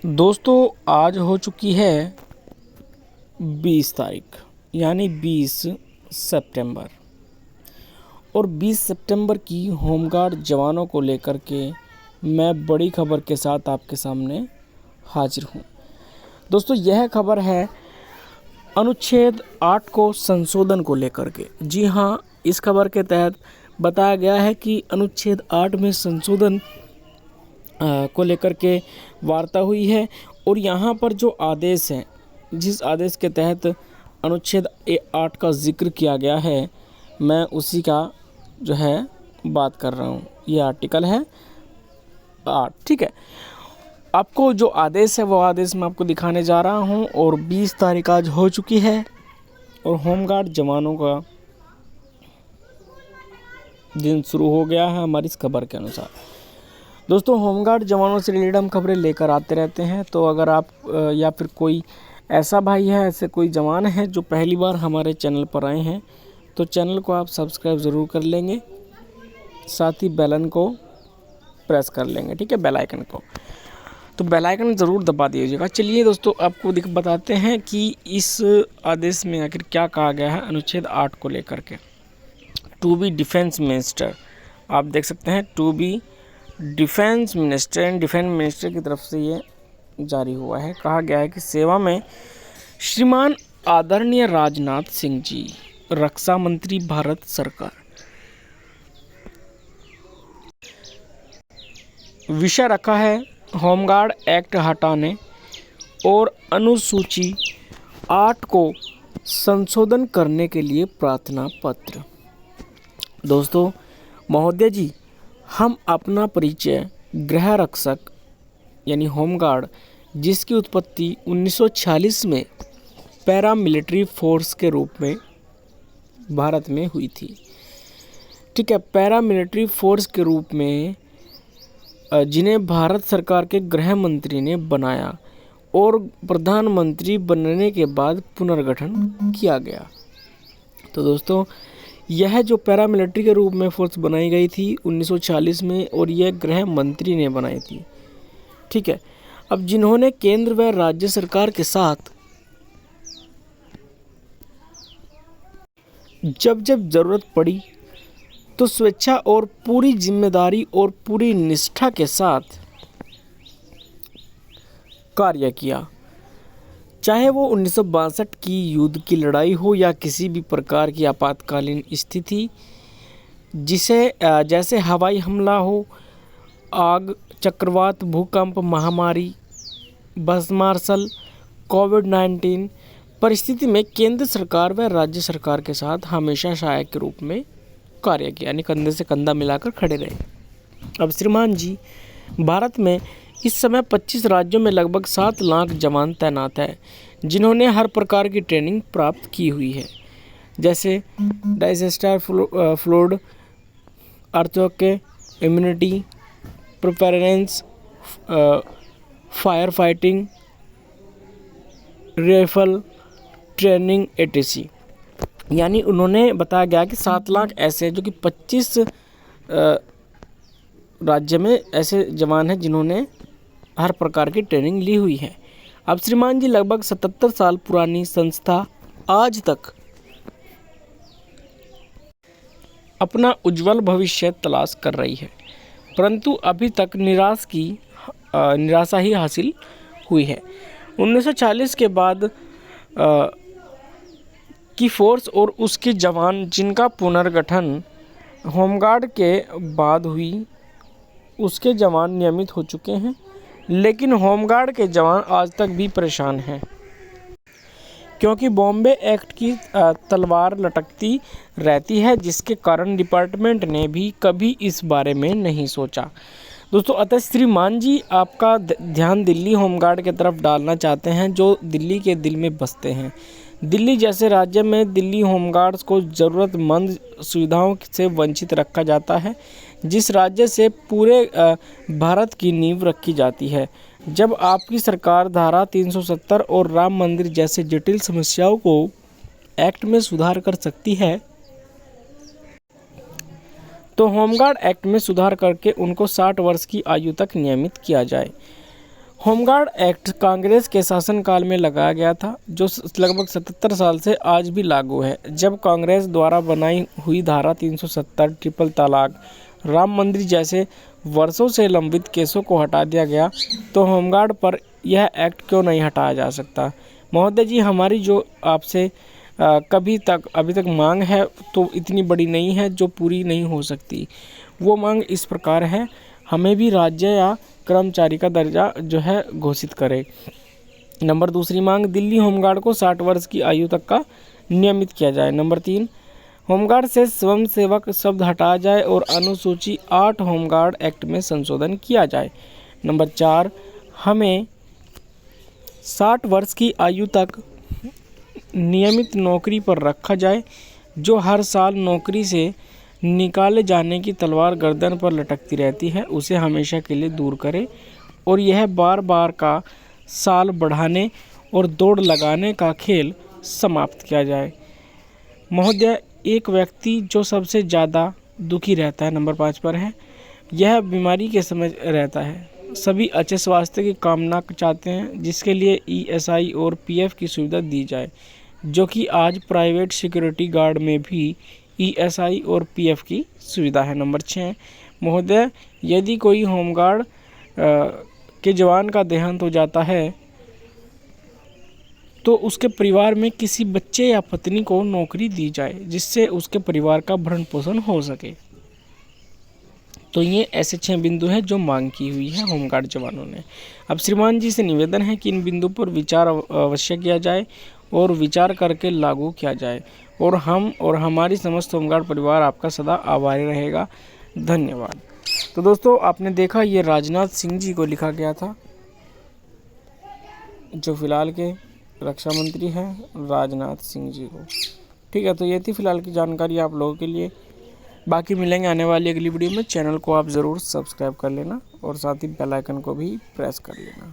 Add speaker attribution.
Speaker 1: दोस्तों आज हो चुकी है 20 तारीख यानी 20 सितंबर और 20 सितंबर की होमगार्ड जवानों को लेकर के मैं बड़ी खबर के साथ आपके सामने हाजिर हूँ। दोस्तों यह खबर है अनुच्छेद 8 को संशोधन को लेकर के। जी हाँ, इस खबर के तहत बताया गया है कि अनुच्छेद 8 में संशोधन को लेकर के वार्ता हुई है और यहाँ पर जो आदेश है, जिस आदेश के तहत अनुच्छेद 8 का जिक्र किया गया है, मैं उसी का जो है बात कर रहा हूँ। ये आर्टिकल है 8। ठीक है, आपको जो आदेश है वो आदेश मैं आपको दिखाने जा रहा हूँ। और 20 तारीख आज हो चुकी है और होमगार्ड जवानों का दिन शुरू हो गया है हमारी इस खबर के अनुसार। दोस्तों होमगार्ड जवानों से रिलेटेड हम खबरें लेकर आते रहते हैं, तो अगर आप या फिर कोई ऐसा भाई है, ऐसे कोई जवान है जो पहली बार हमारे चैनल पर आए हैं, तो चैनल को आप सब्सक्राइब ज़रूर कर लेंगे, साथ ही बेल आइकन को प्रेस कर लेंगे। ठीक है, बेल आइकन को तो बेल आइकन ज़रूर दबा दीजिएगा। चलिए दोस्तों आपको बताते हैं कि इस आदेश में आखिर क्या कहा गया है अनुच्छेद 8 को लेकर के। टू बी डिफेंस मिनिस्टर, आप देख सकते हैं to be defence minister and defence minister की तरफ से ये जारी हुआ है। कहा गया है कि सेवा में श्रीमान आदरणीय राजनाथ सिंह जी, रक्षा मंत्री भारत सरकार। विषय रखा है होमगार्ड एक्ट हटाने और अनुसूची 8 को संशोधन करने के लिए प्रार्थना पत्र। दोस्तों महोदय जी, हम अपना परिचय गृह रक्षक यानी होमगार्ड, जिसकी उत्पत्ति 1946 में पैरामिलिट्री फोर्स के रूप में भारत में हुई थी। ठीक है, पैरामिलिट्री फोर्स के रूप में जिन्हें भारत सरकार के गृह मंत्री ने बनाया और प्रधानमंत्री बनने के बाद पुनर्गठन किया गया। तो दोस्तों यह जो पैरामिलिट्री के रूप में फोर्स बनाई गई थी 1940 में, और यह गृह मंत्री ने बनाई थी। ठीक है, अब जिन्होंने केंद्र व राज्य सरकार के साथ जब जब जरूरत पड़ी तो स्वेच्छा और पूरी जिम्मेदारी और पूरी निष्ठा के साथ कार्य किया, चाहे वो 1962 की युद्ध की लड़ाई हो या किसी भी प्रकार की आपातकालीन स्थिति, जैसे हवाई हमला हो, आग, चक्रवात, भूकंप, महामारी, बस मार्शल, कोविड-19 परिस्थिति में केंद्र सरकार व राज्य सरकार के साथ हमेशा सहायक के रूप में कार्य किया, यानी कंधे से कंधा मिलाकर खड़े रहे। अब श्रीमान जी, भारत में इस समय 25 राज्यों में लगभग 7 लाख जवान तैनात हैं, जिन्होंने हर प्रकार की ट्रेनिंग प्राप्त की हुई है, जैसे disaster flood, earthquake, immunity, preparedness, fire fighting, rifle training etc. यानी उन्होंने बताया गया कि 7 लाख ऐसे जो कि 25 राज्य में ऐसे जवान हैं जिन्होंने हर प्रकार की ट्रेनिंग ली हुई है। अब श्रीमान जी, लगभग 77 साल पुरानी संस्था आज तक अपना उज्जवल भविष्य तलाश कर रही है, परंतु अभी तक निराशा ही हासिल हुई है। 1940 के बाद की फोर्स और उसके जवान, जिनका पुनर्गठन होमगार्ड के बाद हुई, उसके जवान नियमित हो चुके हैं, लेकिन होमगार्ड के जवान आज तक भी परेशान हैं, क्योंकि बॉम्बे एक्ट की तलवार लटकती रहती है, जिसके कारण डिपार्टमेंट ने भी कभी इस बारे में नहीं सोचा। दोस्तों अतः श्रीमान जी आपका ध्यान दिल्ली होमगार्ड की तरफ डालना चाहते हैं, जो दिल्ली के दिल में बसते हैं। दिल्ली जैसे राज्य में दिल्ली होमगार्ड्स को ज़रूरतमंद सुविधाओं से वंचित रखा जाता है, जिस राज्य से पूरे भारत की नींव रखी जाती है। जब आपकी सरकार धारा 370 और राम मंदिर जैसे जटिल समस्याओं को एक्ट में सुधार कर सकती है, तो होमगार्ड एक्ट में सुधार करके उनको 60 वर्ष की आयु तक नियमित किया जाए। होमगार्ड एक्ट कांग्रेस के शासनकाल में लगाया गया था, जो लगभग 77 साल से आज भी लागू है। जब कांग्रेस द्वारा बनाई हुई धारा 370, ट्रिपल तलाक, राम मंदिर जैसे वर्षों से लंबित केसों को हटा दिया गया, तो होमगार्ड पर यह एक्ट क्यों नहीं हटाया जा सकता? महोदय जी, हमारी जो आपसे अभी तक मांग है तो इतनी बड़ी नहीं है जो पूरी नहीं हो सकती। वो मांग इस प्रकार है, हमें भी राज्य या कर्मचारी का दर्जा जो है घोषित करे। नंबर दूसरी मांग, दिल्ली होमगार्ड को 60 वर्ष की आयु तक का नियमित किया जाए। नंबर 3, होमगार्ड से स्वयंसेवक शब्द हटाया जाए और अनुसूची 8 होमगार्ड एक्ट में संशोधन किया जाए। नंबर 4, हमें 60 वर्ष की आयु तक नियमित नौकरी पर रखा जाए। जो हर साल नौकरी से निकाले जाने की तलवार गर्दन पर लटकती रहती है, उसे हमेशा के लिए दूर करे और यह बार बार का साल बढ़ाने और दौड़ लगाने का खेल समाप्त किया जाए। महोदय, एक व्यक्ति जो सबसे ज़्यादा दुखी रहता है, नंबर 5 पर है, यह बीमारी के समय रहता है। सभी अच्छे स्वास्थ्य की कामना चाहते हैं, जिसके लिए ESI और PF की सुविधा दी जाए, जो कि आज प्राइवेट सिक्योरिटी गार्ड में भी ESI और PF की सुविधा है। नंबर 6, महोदय, यदि कोई होमगार्ड के जवान का देहांत हो जाता है तो उसके परिवार में किसी बच्चे या पत्नी को नौकरी दी जाए, जिससे उसके परिवार का भरण पोषण हो सके। तो ये ऐसे 6 बिंदु हैं जो मांग की हुई है होमगार्ड जवानों ने। अब श्रीमान जी से निवेदन है कि इन बिंदु पर विचार अवश्य किया जाए और विचार करके लागू किया जाए, और हम और हमारी समस्त होमगार्ड परिवार आपका सदा आभारी रहेगा। धन्यवाद। तो दोस्तों, आपने देखा ये राजनाथ सिंह जी को लिखा गया था, जो फिलहाल के रक्षा मंत्री हैं राजनाथ सिंह जी को। ठीक है, तो ये थी फिलहाल की जानकारी आप लोगों के लिए। बाकी मिलेंगे आने वाली अगली वीडियो में। चैनल को आप ज़रूर सब्सक्राइब कर लेना और साथ ही बेल आइकन को भी प्रेस कर लेना।